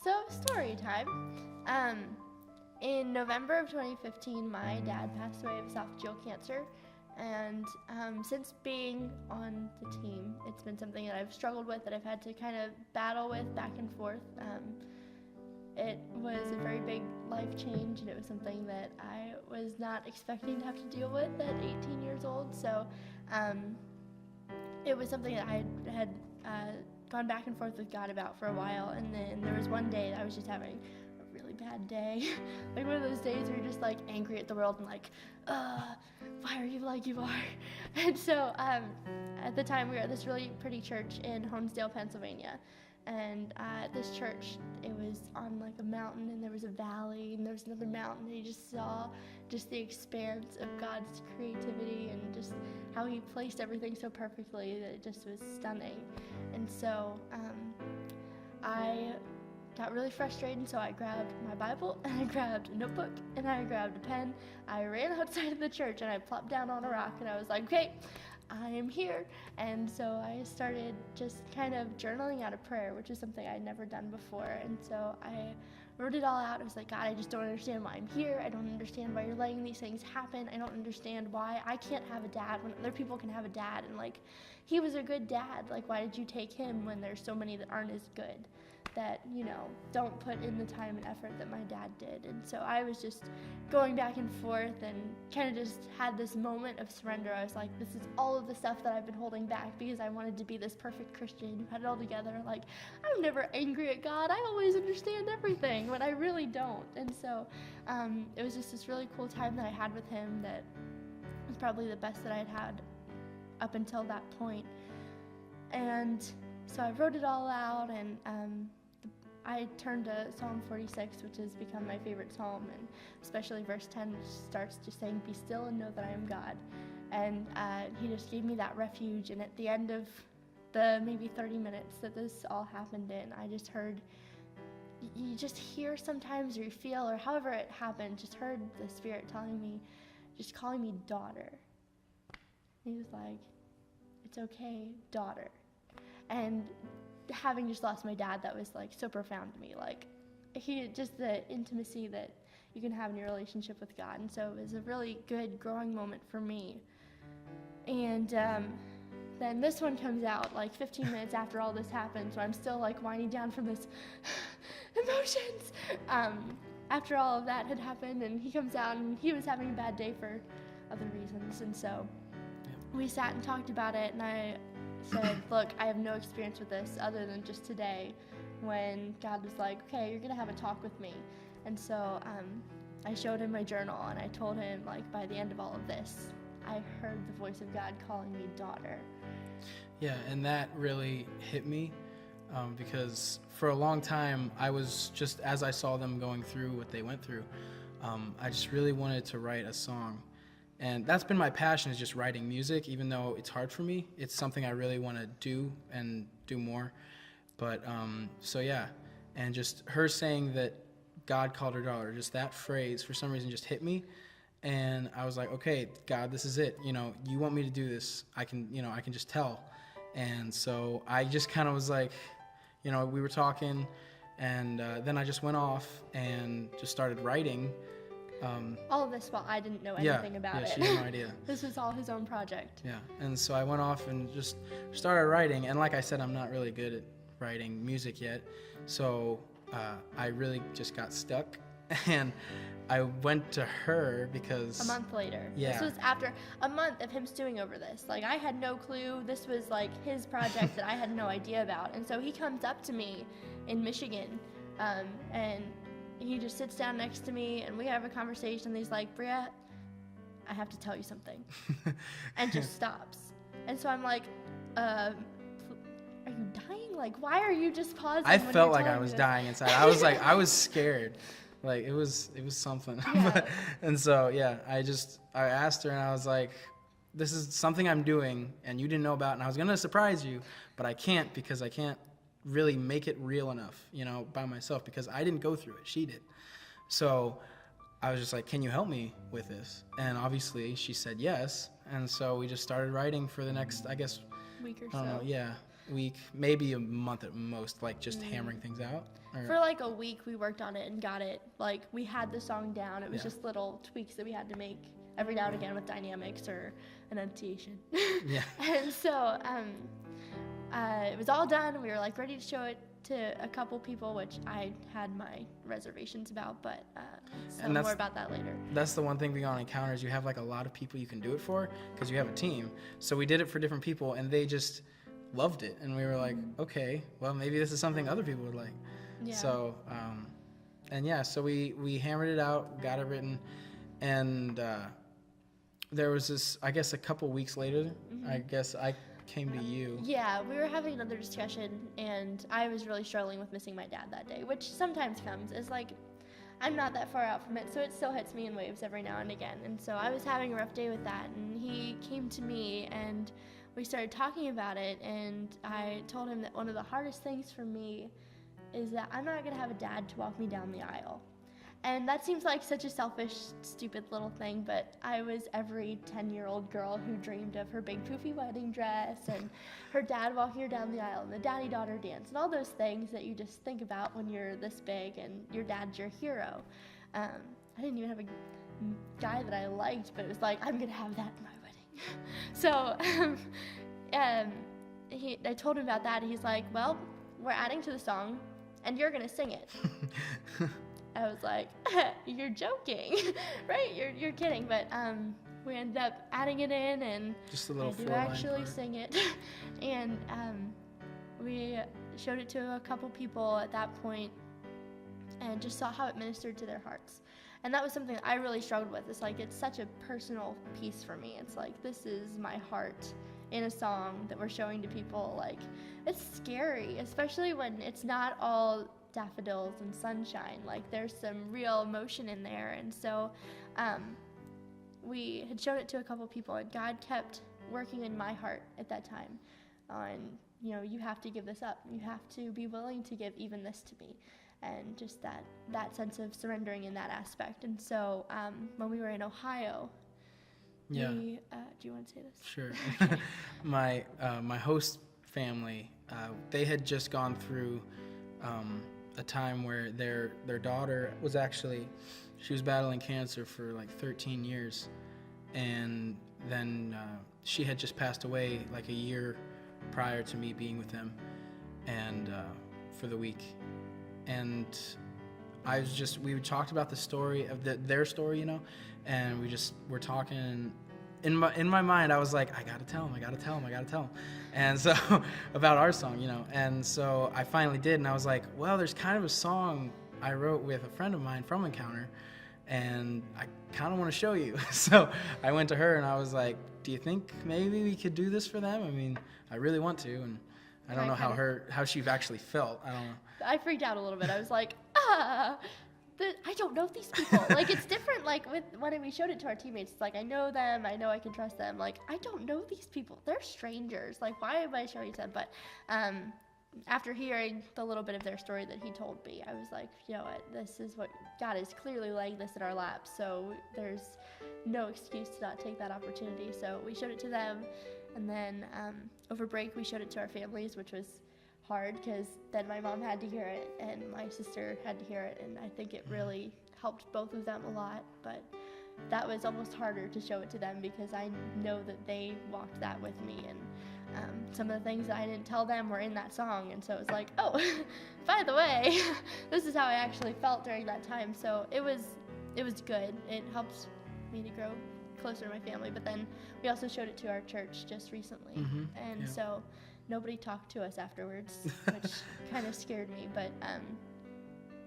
So, story time. In November of 2015, my dad passed away of esophageal cancer. And since being on the team, it's been something that I've struggled with, that I've had to kind of battle with back and forth. It was a very big life change, and it was something that I was not expecting to have to deal with at 18 years old. So it was something that I had gone back and forth with God about for a while. And then there was one day that I was just having a really bad day. Like one of those days where you're just like angry at the world and like, why are you like you are? And so at the time we were at this really pretty church in Honesdale, Pennsylvania. And at this church, it was on like a mountain, and there was a valley, and there was another mountain, and you just saw just the expanse of God's creativity and just how he placed everything so perfectly that it just was stunning. And so I got really frustrated, and so I grabbed my Bible, and I grabbed a notebook, and I grabbed a pen. I ran outside of the church, and I plopped down on a rock, and I was like, okay, I am here. And so I started just kind of journaling out a prayer, which is something I'd never done before. And so I wrote it all out. I was like, God, I just don't understand why I'm here. I don't understand why you're letting these things happen. I don't understand why I can't have a dad when other people can have a dad. And like, he was a good dad. Like, why did you take him when there's so many that aren't as good, that, you know, don't put in the time and effort that my dad did? And so I was just going back and forth and kind of just had this moment of surrender. I was like, this is all of the stuff that I've been holding back because I wanted to be this perfect Christian who had it all together. Like, I'm never angry at God. I always understand everything, but I really don't. And so it was just this really cool time that I had with him that was probably the best that I had had up until that point. And so I wrote it all out, and I turned to Psalm 46, which has become my favorite psalm, and especially verse 10, which starts just saying, be still and know that I am God. And he just gave me that refuge. And at the end of the maybe 30 minutes that this all happened in, I just heard, you just hear sometimes, or you feel, or however it happened, just heard the Spirit telling me, just calling me daughter. And he was like, it's okay, daughter. And having just lost my dad, that was like so profound to me. Like, he just the intimacy that you can have in your relationship with God. And so it was a really good growing moment for me. And then this one comes out like 15 minutes after all this happens, so I'm still like winding down from this emotions after all of that had happened. And he comes out, and he was having a bad day for other reasons. And so we sat and talked about it, and I said, look, I have no experience with this other than just today, when God was like, okay, you're gonna have a talk with me. And so I showed him my journal, and I told him, like, by the end of all of this, I heard the voice of God calling me daughter. Yeah, and that really hit me because for a long time, I was just, as I saw them going through what they went through, I just really wanted to write a song. And that's been my passion, is just writing music, even though it's hard for me. It's something I really want to do and do more. But so yeah, and just her saying that God called her daughter, just that phrase for some reason just hit me. And I was like, okay, God, this is it. You know, you want me to do this. I can just tell. And so I just kind of was like, you know, we were talking, and then I just went off and just started writing. All of this while I didn't know anything about it. Yeah, she had no idea. This was all his own project. Yeah, and so I went off and just started writing. And like I said, I'm not really good at writing music yet. So I really just got stuck. And I went to her because... A month later. Yeah. This was after a month of him stewing over this. Like, I had no clue. This was, like, his project that I had no idea about. And so he comes up to me in Michigan, and he just sits down next to me, and we have a conversation. And he's like, Bria, I have to tell you something. And just stops. And so I'm like, are you dying? Like, why are you just pausing? I felt like I was dying inside. I was like, I was scared. Like, it was something. Yeah. And so, yeah, I asked her, and I was like, this is something I'm doing and you didn't know about, and I was going to surprise you, but I can't, because I can't really make it real enough, you know, by myself, because I didn't go through it. She did. So I was just like, can you help me with this? And obviously she said yes. And so we just started writing for the next, I guess, week or I don't know, yeah. week, maybe a month at most, like just hammering things out? For like a week, we worked on it and got it. Like, we had the song down. It was Yeah. just little tweaks that we had to make every now and again with dynamics or enunciation. Yeah. And so it was all done. We were like ready to show it to a couple people, which I had my reservations about, but so more about that later. That's the one thing beyond Encounters, you have like a lot of people you can do it for because you have a team. So we did it for different people and they just loved it. And we were like, okay, well, maybe this is something other people would like. Yeah. So, so we hammered it out, got it written, and there was this, I guess a couple weeks later, I guess I came to you. Yeah, we were having another discussion, and I was really struggling with missing my dad that day, which sometimes comes. It's like, I'm not that far out from it, so it still hits me in waves every now and again. And so I was having a rough day with that, and he came to me, and we started talking about it, and I told him that one of the hardest things for me is that I'm not going to have a dad to walk me down the aisle. And that seems like such a selfish, stupid little thing, but I was every 10-year-old girl who dreamed of her big poofy wedding dress and her dad walking her down the aisle and the daddy-daughter dance and all those things that you just think about when you're this big and your dad's your hero. I didn't even have a guy that I liked, but it was like, I'm going to have that in my wedding. So I told him about that, and he's like, well, we're adding to the song, and you're going to sing it. I was like, you're joking, right? You're kidding. But we ended up adding it in, and just a little I do actually sing it. And we showed it to a couple people at that point and just saw how it ministered to their hearts. And that was something that I really struggled with. It's like, it's such a personal piece for me. It's like, this is my heart in a song that we're showing to people. Like, it's scary, especially when it's not all daffodils and sunshine. Like, there's some real emotion in there. And so we had shown it to a couple people, and God kept working in my heart at that time on, you have to give this up. You have to be willing to give even this to me. And just that sense of surrendering in that aspect. And so when we were in Ohio, do you want to say this? Sure. My host family, they had just gone through a time where their daughter was she was battling cancer for like 13 years, and then she had just passed away like a year prior to me being with them, and for the week. And we talked about the story of their story, and we just were talking, and in my mind I was like, I gotta tell him, and so about our song, and so I finally did, and I was like, well, there's kind of a song I wrote with a friend of mine from Encounter, and I kind of want to show you. So I went to her and I was like, do you think maybe we could do this for them? I mean, I really want to, and I don't know how she actually felt. I don't know. I freaked out a little bit. I was like, I don't know these people. Like, it's different, like, when we showed it to our teammates. It's like, I know them. I know I can trust them. Like, I don't know these people. They're strangers. Like, why am I showing them? But after hearing the little bit of their story that he told me, I was like, you know what? This is what God is clearly laying this in our laps. So there's no excuse to not take that opportunity. So we showed it to them. And then over break, we showed it to our families, which was hard because then my mom had to hear it and my sister had to hear it, and I think it really helped both of them a lot. But that was almost harder to show it to them because I know that they walked that with me, and some of the things that I didn't tell them were in that song, and so it was like, oh, by the way, this is how I actually felt during that time. So it was good. It helped me to grow closer to my family. But then we also showed it to our church just recently, so nobody talked to us afterwards, which kind of scared me. But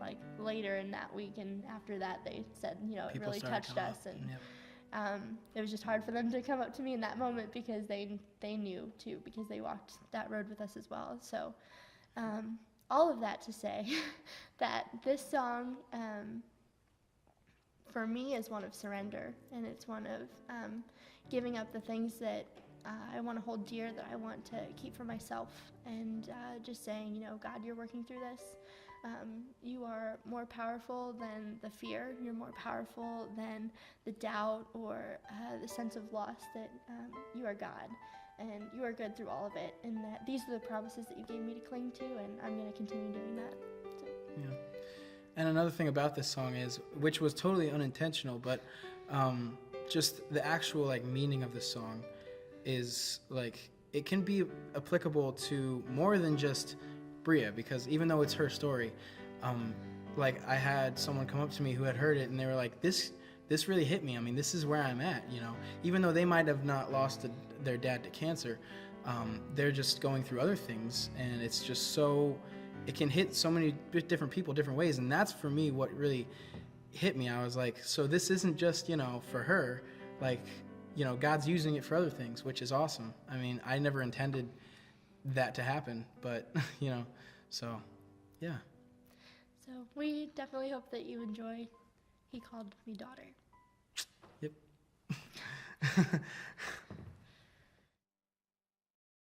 like later in that week and after that, they said, it really touched us, and it was just hard for them to come up to me in that moment because they knew too, because they walked that road with us as well. So all of that to say that this song for me is one of surrender, and it's one of giving up the things that I want to hold dear, that I want to keep for myself, and just saying, God, you're working through this. You are more powerful than the fear. You're more powerful than the doubt or the sense of loss, that you are God. and you are good through all of it, and that these are the promises that you gave me to cling to, and I'm going to continue doing that. So. Yeah. And another thing about this song is, which was totally unintentional, but just the actual like meaning of the song is like, it can be applicable to more than just Bria, because even though it's her story, like I had someone come up to me who had heard it and they were like, this really hit me. I mean, this is where I'm at, you know, even though they might have not lost their dad to cancer, they're just going through other things, and it's just so, it can hit so many different people different ways. And that's for me what really hit me. I was like, so this isn't just, you know, for her, like, you know, God's using it for other things, which is awesome. I mean, I never intended that to happen, but you know, so yeah. So we definitely hope that you enjoy He Called Me Daughter. Yep.